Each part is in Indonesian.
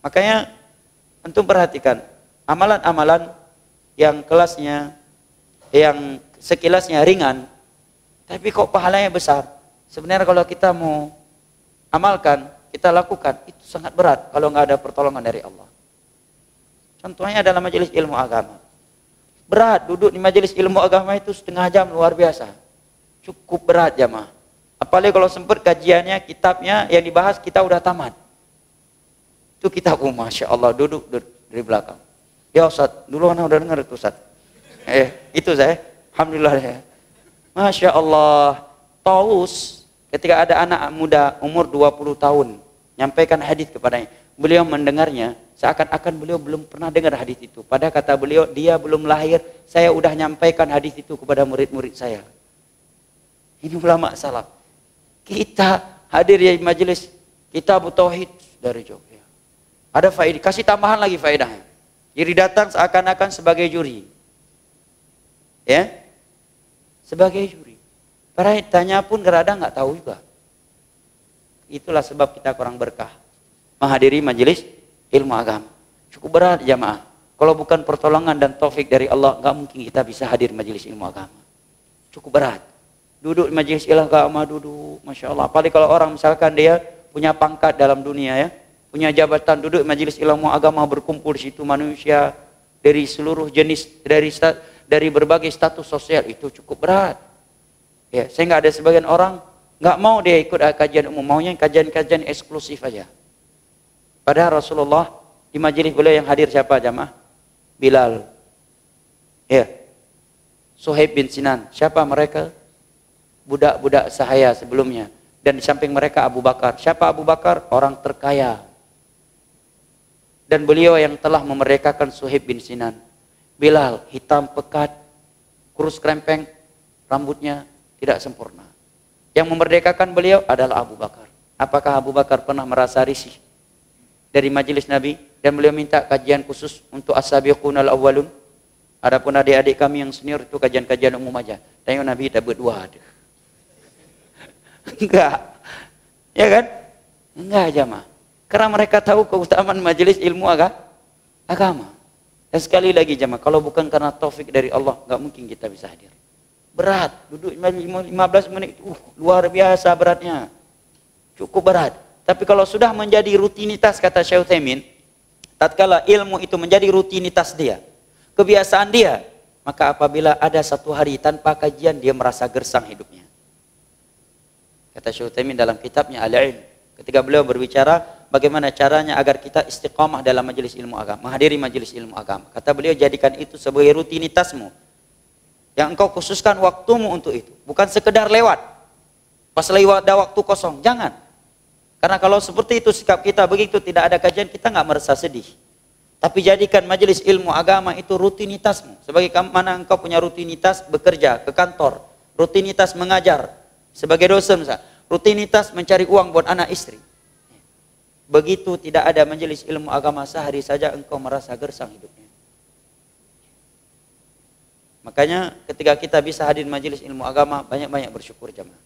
Makanya antum perhatikan amalan-amalan yang kelasnya, yang sekilasnya ringan, tapi kok pahalanya besar. Sebenarnya kalau kita mau amalkan, kita lakukan, itu sangat berat kalau nggak ada pertolongan dari Allah. Contohnya dalam majelis ilmu agama. Berat, duduk di majelis ilmu agama itu setengah jam, luar biasa. Cukup berat jamaah. Apalagi kalau sempat kajiannya, kitabnya yang dibahas kita udah tamat. Itu kitab, Masya Allah, duduk dari belakang. Ya Ustaz, dulu anak udah dengar itu Ustaz. Itu saya, alhamdulillah ya. Masya Allah, Taus ketika ada anak muda umur 20 tahun nyampaikan hadis kepadanya, beliau mendengarnya seakan-akan beliau belum pernah dengar hadis itu. Padahal kata beliau, dia belum lahir, saya udah nyampaikan hadis itu kepada murid-murid saya. Ini ulama salaf. Kita hadir di majelis Kitab Tauhid dari Jogja. Ada faedah, kasih tambahan lagi faedahnya. Jadi datang seakan-akan sebagai juri. Ya, sebagai juri. Para tanya pun kadang nggak tahu juga. Itulah sebab kita kurang berkah menghadiri majelis ilmu agama. Cukup berat jamaah. Kalau bukan pertolongan dan taufik dari Allah, nggak mungkin kita bisa hadir majelis ilmu agama. Cukup berat. Duduk di majelis ilmu agama, duduk, Masya Allah. Apalagi kalau orang misalkan dia punya pangkat dalam dunia ya, punya jabatan, duduk di majelis ilmu agama, berkumpul di situ manusia dari seluruh jenis, dari berbagai status sosial, itu cukup berat. Ya, saya nggak ada sebagian orang nggak mau dia ikut kajian umum, maunya kajian-kajian eksklusif aja. Padahal Rasulullah di majelis beliau yang hadir siapa jamaah? Bilal, ya, Suhaib bin Sinan. Siapa mereka? Budak-budak sahaya sebelumnya. Dan di samping mereka Abu Bakar. Siapa Abu Bakar? Orang terkaya. Dan beliau yang telah memerdekakan Suhaib bin Sinan. Bilal, hitam pekat, kurus krempeng, rambutnya tidak sempurna. Yang memerdekakan beliau adalah Abu Bakar. Apakah Abu Bakar pernah merasa risih dari majelis Nabi dan beliau minta kajian khusus untuk as-sabiqunal awwalun? Adapun adik-adik kami yang senior itu kajian-kajian umum aja. Tanya Nabi tak berdua ada. Enggak. Ya kan? Enggak jamaah. Karena mereka tahu keutamaan majelis ilmu agama. Dan sekali lagi jamaah, kalau bukan karena taufik dari Allah, enggak mungkin kita bisa hadir. Berat, duduk 15 menit, luar biasa beratnya. Cukup berat. Tapi kalau sudah menjadi rutinitas, kata Syekh Utsaimin, tatkala ilmu itu menjadi rutinitas dia, kebiasaan dia, maka apabila ada satu hari tanpa kajian, dia merasa gersang hidupnya. Kata Syekh Utsaimin dalam kitabnya Al-Ilm, ketika beliau berbicara bagaimana caranya agar kita istiqamah dalam majelis ilmu agama, menghadiri majelis ilmu agama. Kata beliau, jadikan itu sebagai rutinitasmu, yang engkau khususkan waktumu untuk itu, bukan sekedar lewat. Pas lewat ada waktu kosong, jangan. Karena kalau seperti itu sikap kita, begitu tidak ada kajian, kita nggak merasa sedih. Tapi jadikan majelis ilmu agama itu rutinitasmu. Sebagaimana engkau punya rutinitas bekerja ke kantor, rutinitas mengajar sebagai dosen, rutinitas mencari uang buat anak istri. Begitu tidak ada majelis ilmu agama, sehari saja engkau merasa gersang hidupnya. Makanya ketika kita bisa hadir majelis ilmu agama, banyak-banyak bersyukur jamaah.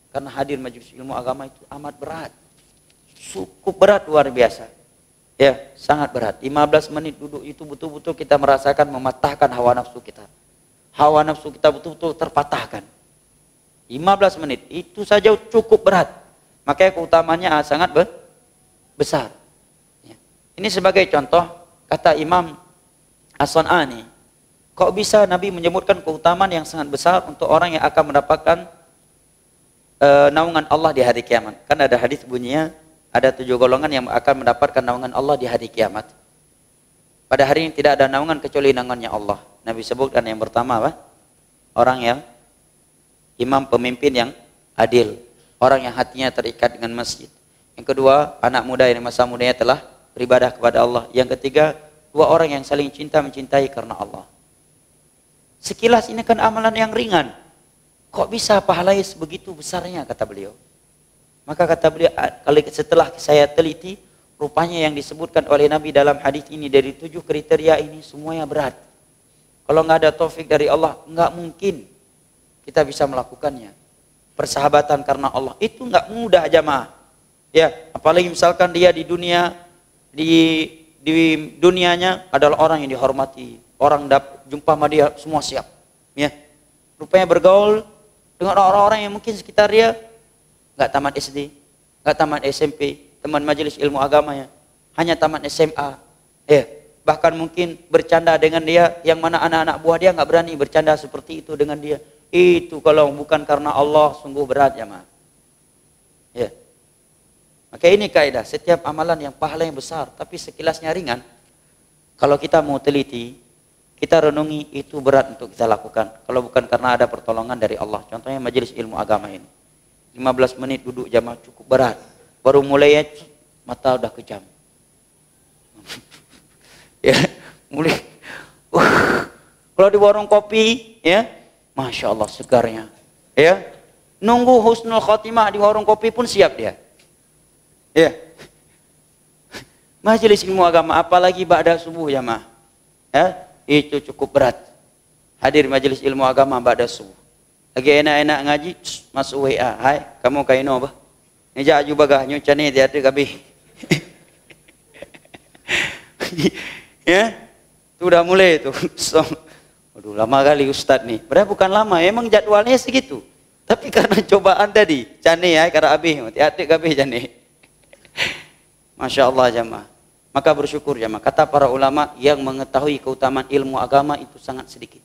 Karena hadir majelis ilmu agama itu amat berat. Cukup berat, luar biasa. Ya, sangat berat. 15 menit duduk itu betul-betul kita merasakan mematahkan hawa nafsu kita. Hawa nafsu kita betul-betul terpatahkan. 15 menit, itu saja cukup berat. Makanya keutamaannya sangat besar. Ya. Ini sebagai contoh, kata Imam As-San'ani, kok bisa Nabi menyebutkan keutamaan yang sangat besar untuk orang yang akan mendapatkan naungan Allah di hari kiamat. Kan ada hadis bunyinya, ada 7 golongan yang akan mendapatkan naungan Allah di hari kiamat. Pada hari ini tidak ada naungan kecuali naungannya Allah. Nabi sebutkan yang pertama apa? Orang yang imam pemimpin yang adil. Orang yang hatinya terikat dengan masjid. Yang kedua, anak muda yang masa mudanya telah beribadah kepada Allah. Yang ketiga, 2 orang yang saling cinta mencintai karena Allah. Sekilas ini kan amalan yang ringan. Kok bisa pahalanya sebegitu besarnya, kata beliau. Maka kata beliau, setelah saya teliti, rupanya yang disebutkan oleh Nabi dalam hadis ini dari 7 kriteria ini semuanya berat. Kalau nggak ada taufik dari Allah, nggak mungkin kita bisa melakukannya. Persahabatan karena Allah itu nggak mudah jamaah. Ya, apalagi misalkan dia di dunia di dunianya adalah orang yang dihormati. Orang jumpa sama dia semua siap. Ya. Rupanya bergaul dengan orang-orang yang mungkin sekitar dia nggak tamat SD, nggak tamat SMP, teman majelis ilmu agamanya, hanya tamat SMA. Ya. Bahkan mungkin bercanda dengan dia yang mana anak-anak buah dia nggak berani bercanda seperti itu dengan dia. Itu kalau bukan karena Allah sungguh berat ya mah. Ya. Maka ini kaidah, setiap amalan yang pahala yang besar tapi sekilasnya ringan, kalau kita mau teliti, kita renungi itu berat untuk kita lakukan. Kalau bukan karena ada pertolongan dari Allah. Contohnya majelis ilmu agama ini. 15 menit duduk jamaah cukup berat. Baru mulai ya, mata udah kejam. Ya, mulai. Kalau di warung kopi, ya, Masya Allah segarnya. Ya, nunggu husnul khotimah di warung kopi pun siap dia. Ya. Majelis ilmu agama, apalagi ba'da subuh jamaah. Ya. Itu cukup berat. Hadir majelis ilmu agama ba'da subuh. Lagi enak-enak ngaji, masuk WA. Hai, kamu kaino apa? Ngeja aju bagah, nyucani tiada kabeh. Ya, itu udah mulai itu. So, aduh, lama kali Ustadz nih. Padahal bukan lama, emang jadwalnya segitu. Tapi karena cobaan tadi, cane ya, karena abih, tiada kabeh cane. Masya Allah jamaah. Maka bersyukur jamaah. Kata para ulama yang mengetahui keutamaan ilmu agama itu sangat sedikit.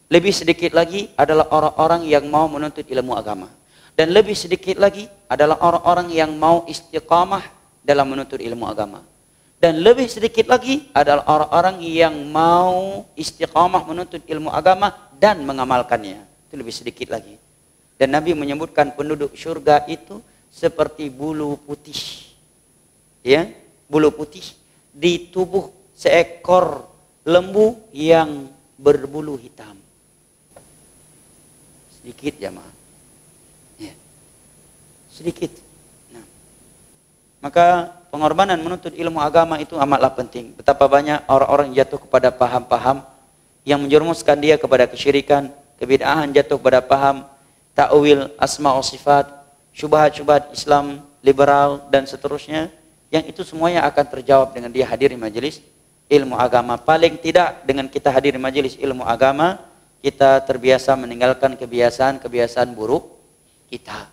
Lebih sedikit lagi adalah orang-orang yang mau menuntut ilmu agama. Dan lebih sedikit lagi adalah orang-orang yang mau istiqamah dalam menuntut ilmu agama. Dan lebih sedikit lagi adalah orang-orang yang mau istiqamah menuntut ilmu agama dan mengamalkannya. Itu lebih sedikit lagi. Dan Nabi menyebutkan penduduk surga itu seperti bulu putih. Ya, bulu putih di tubuh seekor lembu yang berbulu hitam. Sedikit jamaah. Ya. Sedikit. Nah. Maka pengorbanan menuntut ilmu agama itu amatlah penting. Betapa banyak orang-orang jatuh kepada paham-paham yang menjerumuskan dia kepada kesyirikan, kebid'ahan, jatuh kepada paham ta'wil asma wa sifat, syubhat-syubhat Islam liberal dan seterusnya. Yang itu semuanya akan terjawab dengan dia hadir di majelis ilmu agama. Paling tidak dengan kita hadir di majelis ilmu agama, kita terbiasa meninggalkan kebiasaan-kebiasaan buruk kita.